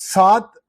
7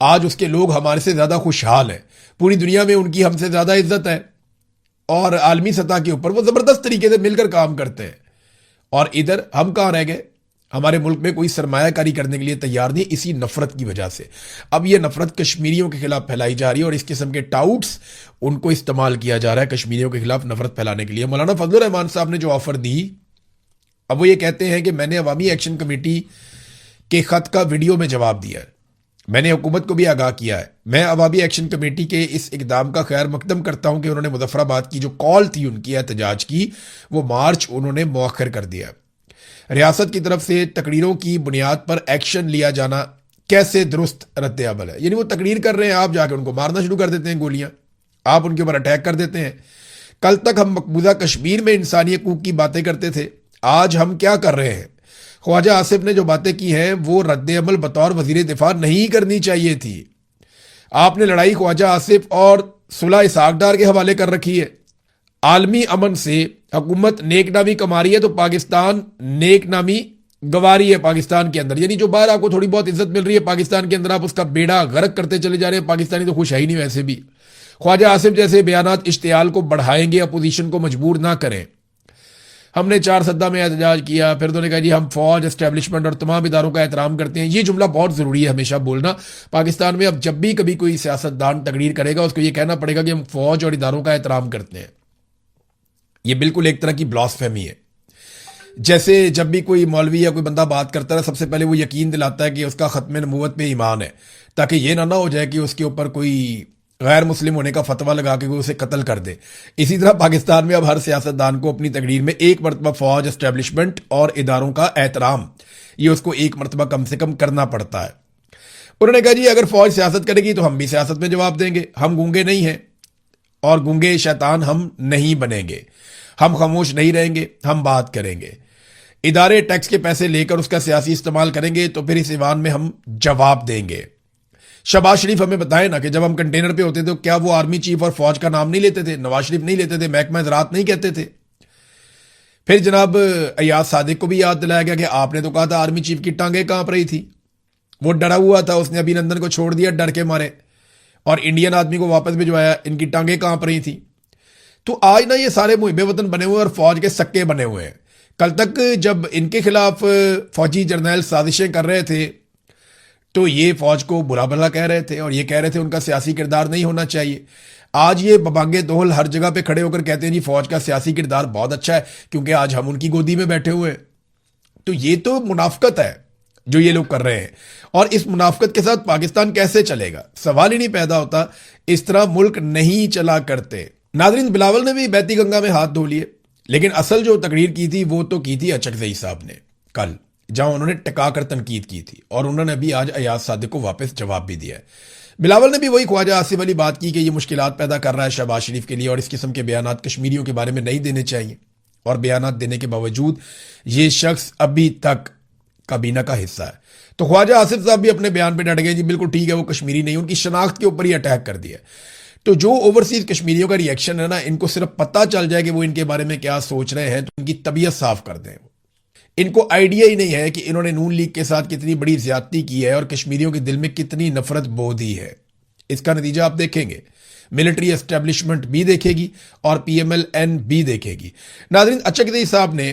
آج اس کے لوگ ہمارے سے زیادہ خوشحال ہیں، پوری دنیا میں ان کی ہم سے زیادہ عزت ہے، اور عالمی سطح کے اوپر وہ زبردست طریقے سے مل کر کام کرتے ہیں، اور ادھر ہم کہاں رہ گئے؟ ہمارے ملک میں کوئی سرمایہ کاری کرنے کے لیے تیار نہیں، اسی نفرت کی وجہ سے۔ اب یہ نفرت کشمیریوں کے خلاف پھیلائی جا رہی ہے، اور اس قسم کے ٹاؤٹس ان کو استعمال کیا جا رہا ہے کشمیریوں کے خلاف نفرت پھیلانے کے لیے۔ مولانا فضل الرحمان صاحب نے جو آفر دی، اب وہ یہ کہتے ہیں کہ میں نے عوامی ایکشن کمیٹی کے خط کا ویڈیو میں جواب دیا ہے، میں نے حکومت کو بھی آگاہ کیا ہے، میں عوامی ایکشن کمیٹی کے اس اقدام کا خیر مقدم کرتا ہوں کہ انہوں نے مظفر آباد کی جو کال تھی ان کی احتجاج کی، وہ مارچ انہوں نے مؤخر کر دیا۔ ریاست کی طرف سے تقریروں کی بنیاد پر ایکشن لیا جانا کیسے درست رد عمل ہے؟ یعنی وہ تقریر کر رہے ہیں، آپ جا کے ان کو مارنا شروع کر دیتے ہیں گولیاں، آپ ان کے اوپر اٹیک کر دیتے ہیں۔ کل تک ہم مقبوضہ کشمیر میں انسانی حقوق کی باتیں کرتے تھے، آج ہم کیا کر رہے ہیں؟ خواجہ آصف نے جو باتیں کی ہیں وہ رد عمل بطور وزیر دفاع نہیں کرنی چاہیے تھی۔ آپ نے لڑائی خواجہ آصف اور صلح اسحاق ڈار کے حوالے کر رکھی ہے۔ عالمی امن سے حکومت نیک نامی کما رہی ہے تو پاکستان نیک نامی گوا رہی ہے پاکستان کے اندر، یعنی جو باہر آپ کو تھوڑی بہت عزت مل رہی ہے پاکستان کے اندر، آپ اس کا بیڑا غرق کرتے چلے جا رہے ہیں۔ پاکستانی تو خوش ہے ہی نہیں ویسے بھی۔ خواجہ آصف جیسے بیانات اشتعال کو بڑھائیں گے، اپوزیشن کو مجبور نہ کریں۔ ہم نے 4 سدہ میں احتجاج کیا، پھر انہوں نے کہا جی ہم فوج، اسٹیبلشمنٹ اور تمام اداروں کا احترام کرتے ہیں۔ یہ جملہ بہت ضروری ہے ہمیشہ بولنا پاکستان میں۔ اب جب بھی کبھی کوئی سیاستدان تقریر کرے گا، اس کو یہ کہنا پڑے گا کہ ہم فوج اور اداروں کا احترام کرتے ہیں۔ یہ بالکل ایک طرح کی بلاسفیمی ہے۔ جیسے جب بھی کوئی مولوی یا کوئی بندہ بات کرتا ہے، سب سے پہلے وہ یقین دلاتا ہے کہ اس کا ختم نبوت پہ ایمان ہے، تاکہ یہ نہ ہو جائے کہ اس کے اوپر کوئی غیر مسلم ہونے کا فتویٰ لگا کے وہ اسے قتل کر دے۔ اسی طرح پاکستان میں اب ہر سیاستدان کو اپنی تقریر میں ایک مرتبہ فوج، اسٹیبلشمنٹ اور اداروں کا احترام، یہ اس کو ایک مرتبہ کم سے کم کرنا پڑتا ہے۔ انہوں نے کہا جی اگر فوج سیاست کرے گی تو ہم بھی سیاست میں جواب دیں گے، ہم گونگے نہیں ہیں اور گونگے شیطان ہم نہیں بنیں گے، ہم خاموش نہیں رہیں گے، ہم بات کریں گے۔ ادارے ٹیکس کے پیسے لے کر اس کا سیاسی استعمال کریں گے تو پھر اس ایوان میں ہم جواب دیں گے۔ شہباز شریف ہمیں بتائیں نا کہ جب ہم کنٹینر پہ ہوتے تھے تو کیا وہ آرمی چیف اور فوج کا نام نہیں لیتے تھے؟ نواز شریف نہیں لیتے تھے؟ محکمہ زراعت نہیں کہتے تھے؟ پھر جناب ایاز صادق کو بھی یاد دلایا گیا کہ آپ نے تو کہا تھا آرمی چیف کی ٹانگیں کانپ رہی تھی، وہ ڈرا ہوا تھا، اس نے ابھی نندن کو چھوڑ دیا ڈر کے مارے، اور انڈین آدمی کو واپس بھجوایا، ان کی ٹانگیں کانپ رہی تھی۔ تو آج نا یہ سارے محب وطن بنے ہوئے اور فوج کے سکے بنے ہوئے ہیں۔ کل تک جب ان کے خلاف فوجی جرنیل سازشیں کر رہے تھے تو یہ فوج کو برا بھلا کہہ رہے تھے اور یہ کہہ رہے تھے ان کا سیاسی کردار نہیں ہونا چاہیے۔ آج یہ ببانگے دوہل ہر جگہ پہ کھڑے ہو کر کہتے ہیں جی فوج کا سیاسی کردار بہت اچھا ہے کیونکہ آج ہم ان کی گودی میں بیٹھے ہوئے ہیں۔ تو یہ تو منافقت ہے جو یہ لوگ کر رہے ہیں، اور اس منافقت کے ساتھ پاکستان کیسے چلے گا؟ سوال ہی نہیں پیدا ہوتا۔ اس طرح ملک نہیں چلا کرتے۔ ناظرین، بلاول نے بھی بیتی گنگا میں ہاتھ دھو لیے، لیکن اصل جو تقریر کی تھی وہ تو کی تھی اچکزئی صاحب نے کل، جہاں انہوں نے ٹکا کر تنقید کی تھی، اور انہوں نے ابھی آج ایاز صادق کو واپس جواب بھی دیا ہے۔ بلاول نے بھی وہی خواجہ آصف والی بات کی کہ یہ مشکلات پیدا کر رہا ہے شہباز شریف کے لیے، اور اس قسم کے بیانات کشمیریوں کے بارے میں نہیں دینے چاہیے، اور بیانات دینے کے باوجود یہ شخص ابھی تک کابینہ کا حصہ ہے۔ تو خواجہ آصف صاحب بھی اپنے بیان پہ ڈٹ گئے، جی بالکل ٹھیک ہے وہ کشمیری نہیں، ان کی شناخت کے اوپر ہی اٹیک کر دیا۔ تو جو اوورسیز کشمیریوں کا ری ایکشن ہے نا، ان کو صرف پتہ چل جائے کہ وہ ان کے بارے میں کیا سوچ رہے ہیں تو ان کی طبیعت صاف کر دیں۔ ان کو آئیڈیا ہی نہیں ہے کہ انہوں نے نون لیگ کے ساتھ کتنی بڑی زیادتی کی ہے اور کشمیریوں کے دل میں کتنی نفرت بو دی ہے۔ اس کا نتیجہ آپ دیکھیں گے، ملٹری اسٹیبلشمنٹ بھی دیکھے گی اور پی ایم ایل این بھی دیکھے گی۔ ناظرین، اچکزئی صاحب نے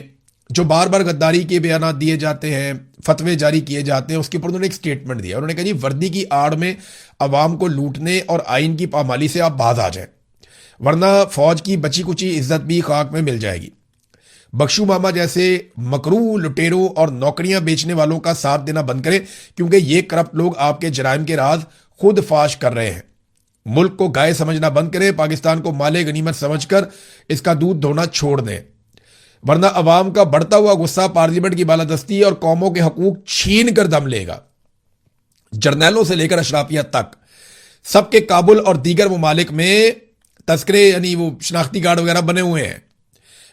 جو بار بار غداری کے بیانات دیے جاتے ہیں، فتوے جاری کیے جاتے ہیں، اس کے اوپر انہوں نے ایک سٹیٹمنٹ دیا۔ انہوں نے کہا جی وردی کی آڑ میں عوام کو لوٹنے اور آئین کی پامالی سے آپ باز آ جائیں، ورنہ فوج کی بچی کچی عزت بھی خاک میں مل جائے گی۔ بخشو ماما جیسے مکرو لٹیروں اور نوکریاں بیچنے والوں کا ساتھ دینا بند کریں، کیونکہ یہ کرپٹ لوگ آپ کے جرائم کے راز خود فاش کر رہے ہیں۔ ملک کو گائے سمجھنا بند کریں، پاکستان کو مال غنیمت سمجھ کر اس کا دودھ دھونا چھوڑ دیں، ورنہ عوام کا بڑھتا ہوا غصہ پارلیمنٹ کی بالادستی اور قوموں کے حقوق چھین کر دم لے گا۔ جرنیلوں سے لے کر اشرافیہ تک سب کے کابل اور دیگر ممالک میں تذکرے یعنی وہ شناختی کارڈ وغیرہ بنے ہوئے ہیں،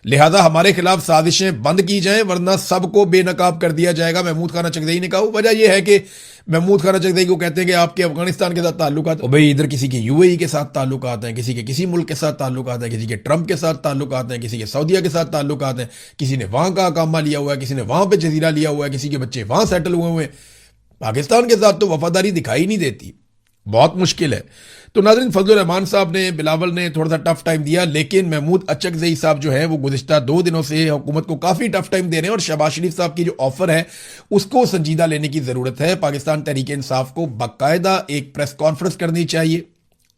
لہذا ہمارے خلاف سازشیں بند کی جائیں ورنہ سب کو بے نقاب کر دیا جائے گا۔ محمود خان اچکزئی نے کہا، وجہ یہ ہے کہ محمود خان اچکزئی کو کہتے ہیں کہ آپ کے افغانستان کے ساتھ تعلقات، بھئی ادھر کسی کے یو اے ای کے ساتھ تعلقات ہیں، کسی کے کسی ملک کے ساتھ تعلقات ہیں، کسی کے ٹرمپ کے ساتھ تعلقات ہیں، کسی کے سعودیہ کے ساتھ تعلقات ہیں، کسی نے وہاں کا اقامہ لیا ہوا ہے، کسی نے وہاں پہ جزیرہ لیا ہوا ہے، کسی کے بچے وہاں سیٹل ہوئے ہوئے ہیں۔ پاکستان کے ساتھ تو وفاداری دکھائی نہیں دیتی۔ بہت مشکل ہے. تو ناظرین فضل الرحمان صاحب نے بلاول نے تھوڑا سا ٹف ٹائم دیا, لیکن محمود اچکزئی صاحب جو ہے وہ گزشتہ 2 دنوں سے حکومت کو کافی ٹف ٹائم دے رہے ہیں, اور شہباز شریف صاحب کی جو آفر ہے اس کو سنجیدہ لینے کی ضرورت ہے. پاکستان تحریک انصاف کو باقاعدہ ایک پریس کانفرنس کرنی چاہیے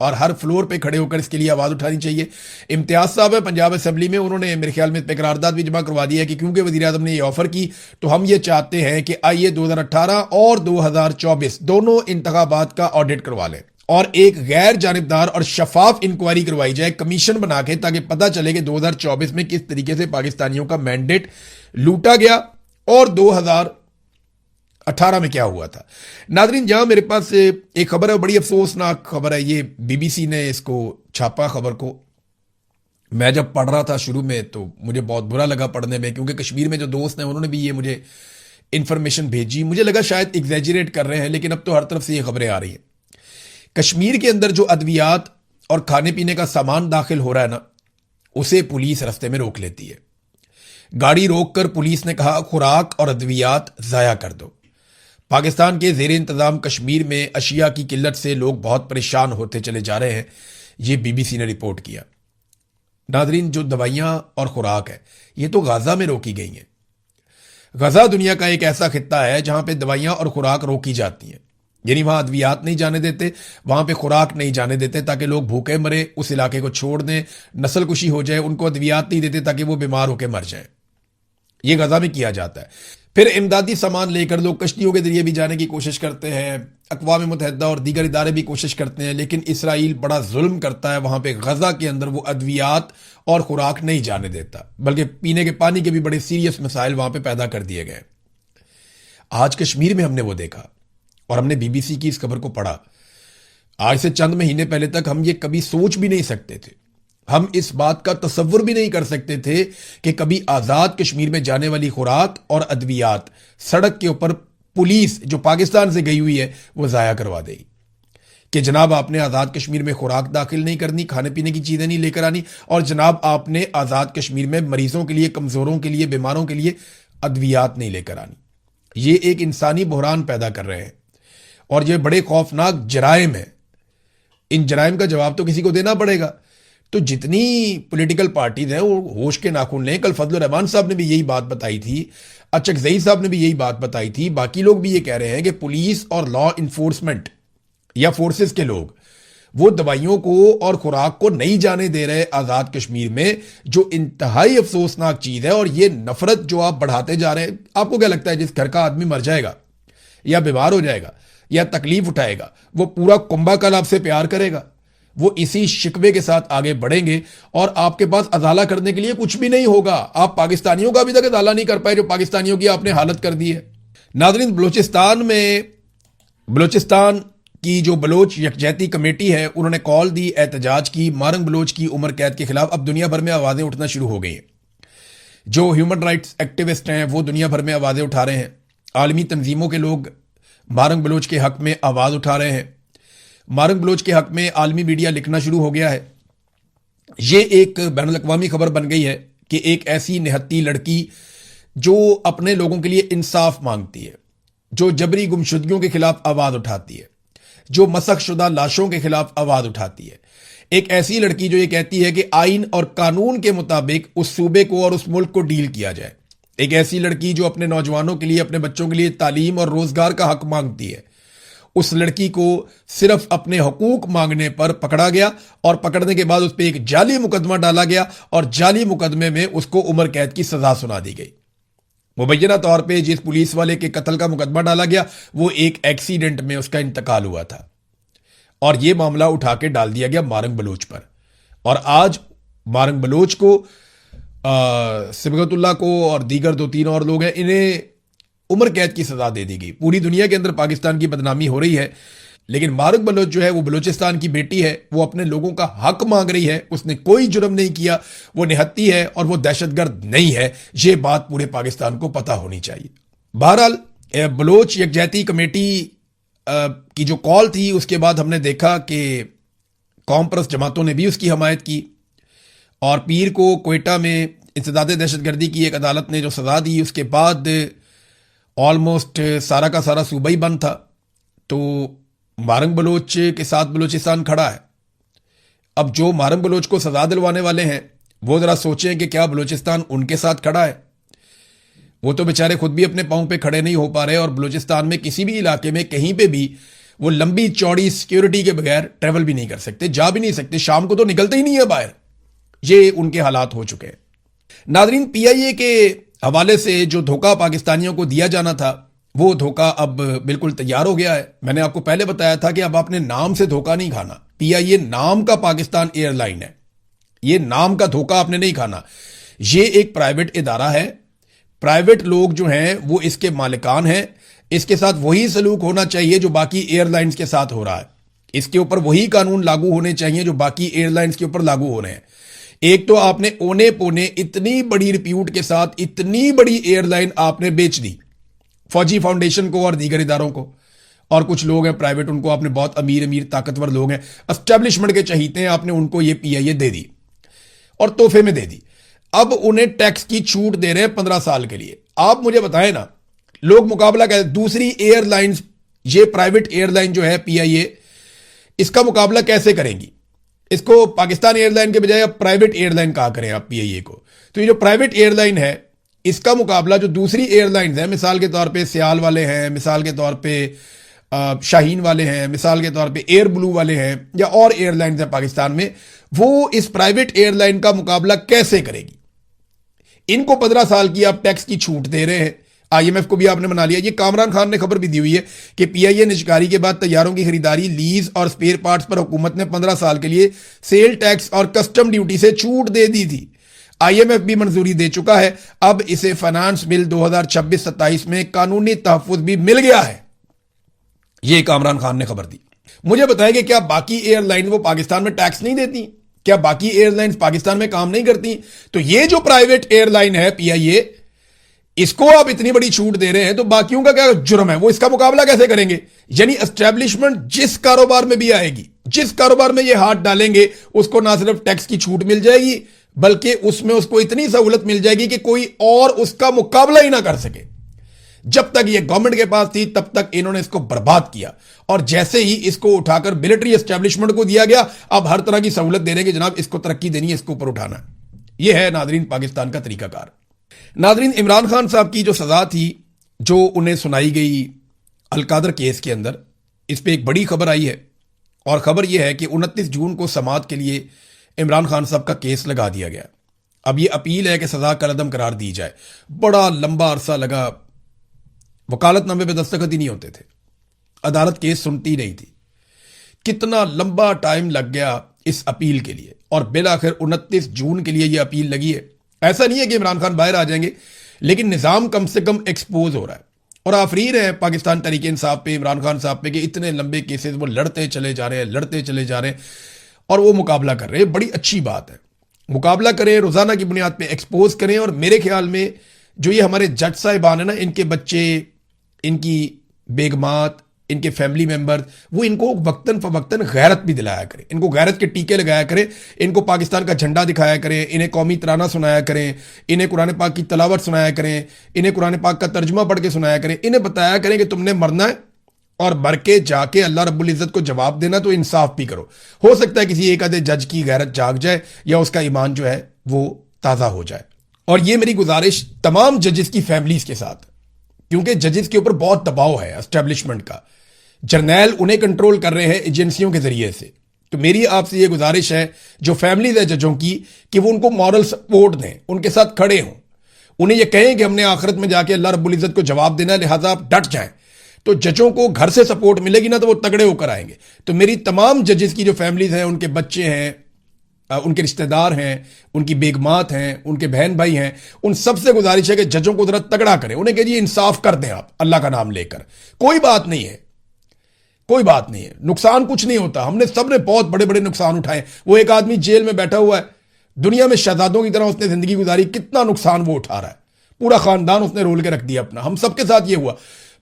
اور ہر فلور پہ کھڑے ہو کر اس کے لیے آواز اٹھانی چاہیے. امتیاز صاحب ہے پنجاب اسمبلی میں, انہوں نے میرے خیال میں پہ قرارداد بھی جمع کروا دیا ہے کہ کیونکہ وزیر اعظم نے یہ آفر کی تو ہم یہ چاہتے ہیں کہ آئیے 2018 اور 2024 دونوں انتخابات کا آڈٹ کروا لیں اور ایک غیر جانبدار اور شفاف انکوائری کروائی جائے کمیشن بنا کے, تاکہ پتہ چلے کہ 2024 میں کس طریقے سے پاکستانیوں کا مینڈیٹ لوٹا گیا اور 2018 میں کیا ہوا تھا. ناظرین جہاں میرے پاس ایک خبر ہے, بڑی افسوسناک خبر ہے, یہ بی بی سی نے اس کو چھاپا خبر کو. میں جب پڑھ رہا تھا شروع میں تو مجھے بہت برا لگا پڑھنے میں, کیونکہ کشمیر میں جو دوست ہیں انہوں نے بھی یہ مجھے انفارمیشن بھیجی. مجھے لگا شاید ایگزیجریٹ کر رہے ہیں, لیکن اب تو ہر طرف سے یہ خبریں آ رہی ہیں. کشمیر کے اندر جو ادویات اور کھانے پینے کا سامان داخل ہو رہا ہے نا, اسے پولیس رستے میں روک لیتی ہے. گاڑی روک کر پولیس نے کہا خوراک اور ادویات ضائع کر دو. پاکستان کے زیر انتظام کشمیر میں اشیاء کی قلت سے لوگ بہت پریشان ہوتے چلے جا رہے ہیں, یہ بی بی سی نے رپورٹ کیا. ناظرین جو دوائیاں اور خوراک ہے یہ تو غزہ میں روکی گئی ہیں. غزہ دنیا کا ایک ایسا خطہ ہے جہاں پہ دوائیاں اور خوراک روکی جاتی ہیں, یعنی وہاں ادویات نہیں جانے دیتے, وہاں پہ خوراک نہیں جانے دیتے تاکہ لوگ بھوکے مرے, اس علاقے کو چھوڑ دیں, نسل کشی ہو جائے. ان کو ادویات نہیں دیتے تاکہ وہ بیمار ہو کے مر جائیں. یہ غزہ میں کیا جاتا ہے. پھر امدادی سامان لے کر لوگ کشتیوں کے ذریعے بھی جانے کی کوشش کرتے ہیں, اقوام متحدہ اور دیگر ادارے بھی کوشش کرتے ہیں, لیکن اسرائیل بڑا ظلم کرتا ہے. وہاں پہ غزہ کے اندر وہ ادویات اور خوراک نہیں جانے دیتا, بلکہ پینے کے پانی کے بھی بڑے سیریس مسائل وہاں پہ پیدا کر دیے گئے. آج کشمیر میں ہم نے وہ دیکھا اور ہم نے بی بی سی کی اس خبر کو پڑھا. آج سے چند مہینے پہلے تک ہم یہ کبھی سوچ بھی نہیں سکتے تھے, ہم اس بات کا تصور بھی نہیں کر سکتے تھے کہ کبھی آزاد کشمیر میں جانے والی خوراک اور ادویات سڑک کے اوپر پولیس جو پاکستان سے گئی ہوئی ہے وہ ضائع کروا دے گی کہ جناب آپ نے آزاد کشمیر میں خوراک داخل نہیں کرنی, کھانے پینے کی چیزیں نہیں لے کر آنی, اور جناب آپ نے آزاد کشمیر میں مریضوں کے لیے, کمزوروں کے لیے, بیماروں کے لیے ادویات نہیں لے کر آنی. یہ ایک انسانی بحران پیدا کر رہے ہیں اور یہ بڑے خوفناک جرائم ہیں. ان جرائم کا جواب تو کسی کو دینا پڑے گا. تو جتنی پولیٹیکل پارٹیز ہیں وہ ہوش کے ناخن لیں. کل فضل الرحمان صاحب نے بھی یہی بات بتائی تھی, اچکزئی صاحب نے بھی یہی بات بتائی تھی, باقی لوگ بھی یہ کہہ رہے ہیں کہ پولیس اور لا انفورسمنٹ یا فورسز کے لوگ وہ دوائیوں کو اور خوراک کو نہیں جانے دے رہے آزاد کشمیر میں, جو انتہائی افسوسناک چیز ہے. اور یہ نفرت جو آپ بڑھاتے جا رہے ہیں, آپ کو کیا لگتا ہے جس گھر کا آدمی مر جائے گا یا بیمار ہو جائے گا یا تکلیف اٹھائے گا, وہ پورا کنبہ کل آپ سے پیار کرے گا؟ وہ اسی شکوے کے ساتھ آگے بڑھیں گے اور آپ کے پاس ازالہ کرنے کے لیے کچھ بھی نہیں ہوگا. آپ پاکستانیوں کا ابھی تک ازالہ نہیں کر پائے جو پاکستانیوں کی آپ نے حالت کر دی ہے. ناظرین بلوچستان کی جو بلوچ یکجہتی کمیٹی ہے انہوں نے کال دی احتجاج کی. مارنگ بلوچ کی عمر قید کے خلاف اب دنیا بھر میں آوازیں اٹھنا شروع ہو گئی ہیں. جو ہیومن رائٹس ایکٹیوسٹ ہیں وہ دنیا بھر میں آوازیں اٹھا رہے ہیں. عالمی تنظیموں کے لوگ مارنگ بلوچ کے حق میں آواز اٹھا رہے ہیں. مارنگ بلوچ کے حق میں عالمی میڈیا لکھنا شروع ہو گیا ہے. یہ ایک بین الاقوامی خبر بن گئی ہے کہ ایک ایسی نہتی لڑکی جو اپنے لوگوں کے لیے انصاف مانگتی ہے, جو جبری گمشدگیوں کے خلاف آواز اٹھاتی ہے, جو مسخ شدہ لاشوں کے خلاف آواز اٹھاتی ہے, ایک ایسی لڑکی جو یہ کہتی ہے کہ آئین اور قانون کے مطابق اس صوبے کو اور اس ملک کو ڈیل کیا جائے, ایک ایسی لڑکی جو اپنے نوجوانوں کے لیے, اپنے بچوں کے لیے تعلیم اور روزگار کا حق مانگتی ہے. اس لڑکی کو صرف اپنے حقوق مانگنے پر پکڑا گیا اور پکڑنے کے بعد اس پہ ایک جعلی مقدمہ ڈالا گیا اور جعلی مقدمے میں اس کو عمر قید کی سزا سنا دی گئی. مبینہ طور پہ جس پولیس والے کے قتل کا مقدمہ ڈالا گیا وہ ایک ایکسیڈنٹ میں اس کا انتقال ہوا تھا, اور یہ معاملہ اٹھا کے ڈال دیا گیا مارنگ بلوچ پر. اور آج مارنگ بلوچ کو, صبغت اللہ کو اور دیگر 2-3 اور لوگ ہیں, انہیں عمر قید کی سزا دے دی گئی. پوری دنیا کے اندر پاکستان کی بدنامی ہو رہی ہے, لیکن مارنگ بلوچ جو ہے وہ بلوچستان کی بیٹی ہے, وہ اپنے لوگوں کا حق مانگ رہی ہے. اس نے کوئی جرم نہیں کیا, وہ نہتی ہے اور وہ دہشت گرد نہیں ہے. یہ بات پورے پاکستان کو پتہ ہونی چاہیے. بہرحال بلوچ یکجہتی کمیٹی کی جو کال تھی اس کے بعد ہم نے دیکھا کہ قوم پرست جماعتوں نے بھی اس کی حمایت کی, اور پیر کو کوئٹہ میں انسداد دہشت گردی کی ایک عدالت نے جو سزا دی, اس کے بعد آلموسٹ سارا کا سارا صوبہ ہی بند تھا. تو مارنگ بلوچ کے ساتھ بلوچستان کھڑا ہے. اب جو مارنگ بلوچ کو سزا دلوانے والے ہیں وہ ذرا سوچیں کہ کیا بلوچستان ان کے ساتھ کھڑا ہے. وہ تو بیچارے خود بھی اپنے پاؤں پہ کھڑے نہیں ہو پا رہے اور بلوچستان میں کسی بھی علاقے میں کہیں پہ بھی وہ لمبی چوڑی سیکیورٹی کے بغیر ٹریول بھی نہیں کر سکتے, جا بھی نہیں سکتے, شام کو تو نکلتے ہی نہیں ہے باہر. یہ ان کے حالات ہو چکے ہیں. ناظرین, پی آئی اے کے حوالے سے جو دھوکہ پاکستانیوں کو دیا جانا تھا وہ دھوکہ اب بالکل تیار ہو گیا ہے. میں نے آپ کو پہلے بتایا تھا کہ اب آپ نے نام سے دھوکہ نہیں کھانا. پی آئی اے نام کا پاکستان ایئر لائن ہے, یہ نام کا دھوکہ آپ نے نہیں کھانا. یہ ایک پرائیویٹ ادارہ ہے, پرائیویٹ لوگ جو ہیں وہ اس کے مالکان ہیں. اس کے ساتھ وہی سلوک ہونا چاہیے جو باقی ایئر لائنز کے ساتھ ہو رہا ہے. اس کے اوپر وہی قانون لاگو ہونے چاہیے جو باقی ایئر لائنز کے اوپر لاگو ہو رہے ہیں. ایک تو آپ نے اونے پونے اتنی بڑی ریپیوٹ کے ساتھ اتنی بڑی ایئر لائن آپ نے بیچ دی فوجی فاؤنڈیشن کو اور دیگر اداروں کو, اور کچھ لوگ ہیں پرائیویٹ, ان کو آپ نے بہت امیر طاقتور لوگ ہیں, اسٹیبلشمنٹ کے چہیتے ہیں, آپ نے ان کو یہ پی آئی اے دے دی اور تحفے میں دے دی. اب انہیں ٹیکس کی چھوٹ دے رہے ہیں 15 سال کے لیے. آپ مجھے بتائیں نا, لوگ مقابلہ کہتے ہیں دوسری ایئر لائنز, یہ پرائیویٹ ایئر لائن جو ہے پی آئی اے, اس کا مقابلہ کیسے کریں گی؟ اس کو پاکستان ایئر لائن کے بجائے اب پرائیویٹ ایئر لائن کہا کریں آپ پی آئی اے کو. تو یہ جو پرائیویٹ ایئر لائن ہے اس کا مقابلہ جو دوسری ایئر لائنز ہیں, مثال کے طور پہ سیال والے ہیں, مثال کے طور پہ شاہین والے ہیں, مثال کے طور پہ ایئر بلو والے ہیں, یا اور ایئر لائنز ہیں پاکستان میں, وہ اس پرائیویٹ ایئر لائن کا مقابلہ کیسے کرے گی؟ ان کو 15 سال کی آپ ٹیکس کی چھوٹ دے رہے ہیں. آئی ایم ایف کو بھی آپ نے بنا لیا. یہ کامران خان نے خبر بھی دی ہوئی ہے کہ پی آئی اے نے شکاری کے بعد طیاروں کی خریداری, لیز اور سپیئر پارٹس پر حکومت نے 15 سال کے لیے سیل ٹیکس اور کسٹم ڈیوٹی سے چھوٹ دے دی تھی. آئی ایم ایف بھی منظوری دے چکا ہے. اب اسے فائنانس بل 2026-27 میں قانونی تحفظ بھی مل گیا ہے. یہ کامران خان نے خبر دی. مجھے بتائیں کہ کیا باقی ایئر لائن وہ پاکستان میں ٹیکس نہیں دیتی؟ کیا باقی ایئر لائنز پاکستان میں کام نہیں کرتی؟ تو یہ جو پرائیویٹ ایئر لائن ہے پی آئی اے, اس کو آپ اتنی بڑی چھوٹ دے رہے ہیں تو باقیوں کا کیا جرم ہے؟ وہ اس کا مقابلہ کیسے کریں گے؟ یعنی اسٹیبلشمنٹ جس کاروبار میں بھی آئے گی, جس کاروبار میں یہ ہاتھ ڈالیں گے, اس کو نہ صرف ٹیکس کی چھوٹ مل جائے گی بلکہ اس میں اس کو اتنی سہولت مل جائے گی کہ کوئی اور اس کا مقابلہ ہی نہ کر سکے. جب تک یہ گورنمنٹ کے پاس تھی تب تک انہوں نے اس کو برباد کیا, اور جیسے ہی اس کو اٹھا کر ملٹری اسٹیبلشمنٹ کو دیا گیا, اب ہر طرح کی سہولت دے رہے کہ جناب اس کو ترقی دینی ہے, اس کو اوپر اٹھانا ہے. یہ ہے ناظرین پاکستان کا طریقہ کار. ناظرین, عمران خان صاحب کی جو سزا تھی جو انہیں سنائی گئی القادر کیس کے اندر, اس پہ ایک بڑی خبر آئی ہے, اور خبر یہ ہے کہ 29 جون کو سماعت کے لیے عمران خان صاحب کا کیس لگا دیا گیا. اب یہ اپیل ہے کہ سزا کالعدم قرار دی جائے. بڑا لمبا عرصہ لگا, وکالت نامے پہ دستخط ہی نہیں ہوتے تھے, عدالت کیس سنتی نہیں تھی. کتنا لمبا ٹائم لگ گیا اس اپیل کے لیے, اور بالآخر 29 جون کے لیے یہ اپیل لگی ہے. ایسا نہیں ہے کہ عمران خان باہر آ جائیں گے, لیکن نظام کم سے کم ایکسپوز ہو رہا ہے. اور آفرین ہے پاکستان تحریک انصاف پہ, عمران خان صاحب پہ, کہ اتنے لمبے کیسز وہ لڑتے چلے جا رہے ہیں اور وہ مقابلہ کر رہے ہیں. بڑی اچھی بات ہے, مقابلہ کریں, روزانہ کی بنیاد پہ ایکسپوز کریں. اور میرے خیال میں جو یہ ہمارے جج صاحبان ہیں نا, ان کے بچے, ان کی بیگمات, ان کے فیملی ممبر, وہ ان کو وقتاً فوقتاً غیرت بھی دلایا کریں, ان کو غیرت کے ٹیکے لگایا کریں, ان کو پاکستان کا جھنڈا دکھایا کریں, انہیں قومی ترانہ سنایا کریں, انہیں قرآن پاک کی تلاوت سنایا کریں, انہیں قرآن پاک کا ترجمہ پڑھ کے سنایا کریں, انہیں بتایا کریں کہ تم نے مرنا ہے اور مر کے جا کے اللہ رب العزت کو جواب دینا, تو انصاف بھی کرو. ہو سکتا ہے کسی ایک آدھے جج کی غیرت جاگ جائے یا اس کا ایمان جو ہے وہ تازہ ہو جائے. اور یہ میری گزارش تمام ججز کی فیملیز کے ساتھ, کیونکہ ججز کے اوپر بہت دباؤ ہے اسٹیبلشمنٹ کا, جرنیل انہیں کنٹرول کر رہے ہیں ایجنسیوں کے ذریعے سے. تو میری آپ سے یہ گزارش ہے جو فیملیز ہے ججوں کی, کہ وہ ان کو مورل سپورٹ دیں, ان کے ساتھ کھڑے ہوں, انہیں یہ کہیں کہ ہم نے آخرت میں جا کے اللہ رب العزت کو جواب دینا ہے, لہٰذا آپ ڈٹ جائیں. تو ججوں کو گھر سے سپورٹ ملے گی نا تو وہ تگڑے ہو کر آئیں گے. تو میری تمام ججز کی جو فیملیز ہیں, ان کے بچے ہیں, ان کے رشتہ دار ہیں, ان کی بیگمات ہیں, ان کے بہن بھائی ہیں, ان سب سے گزارش ہے کہ ججوں کو ذرا تگڑا کریں, انہیں کہ جی انصاف کر دیں آپ اللہ کا نام لے کر. کوئی بات نہیں ہے, کوئی بات نہیں ہے, نقصان کچھ نہیں ہوتا. ہم نے سب نے بہت بڑے بڑے نقصان اٹھائے. وہ ایک آدمی جیل میں بیٹھا ہوا ہے, دنیا میں شہزادوں کی طرح اس نے زندگی گزاری, کتنا نقصان وہ اٹھا رہا ہے, پورا خاندان اس نے رول کے رکھ دیا اپنا. ہم سب کے ساتھ یہ ہوا.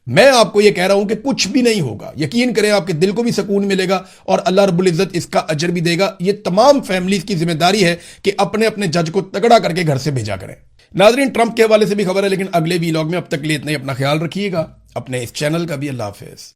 میں آپ کو یہ کہہ رہا ہوں کہ کچھ بھی نہیں ہوگا, یقین کریں, آپ کے دل کو بھی سکون ملے گا اور اللہ رب العزت اس کا اجر بھی دے گا. یہ تمام فیملیز کی ذمہ داری ہے کہ اپنے اپنے جج کو تگڑا کر کے گھر سے بھیجا کریں. ناظرین, ٹرمپ کے حوالے سے بھی خبر ہے, لیکن اگلے ویلاگ میں. اب تک لیے اتنا ہی, اپنا خیال رکھیے گا, اپنے اس چینل کا بھی. اللہ حافظ.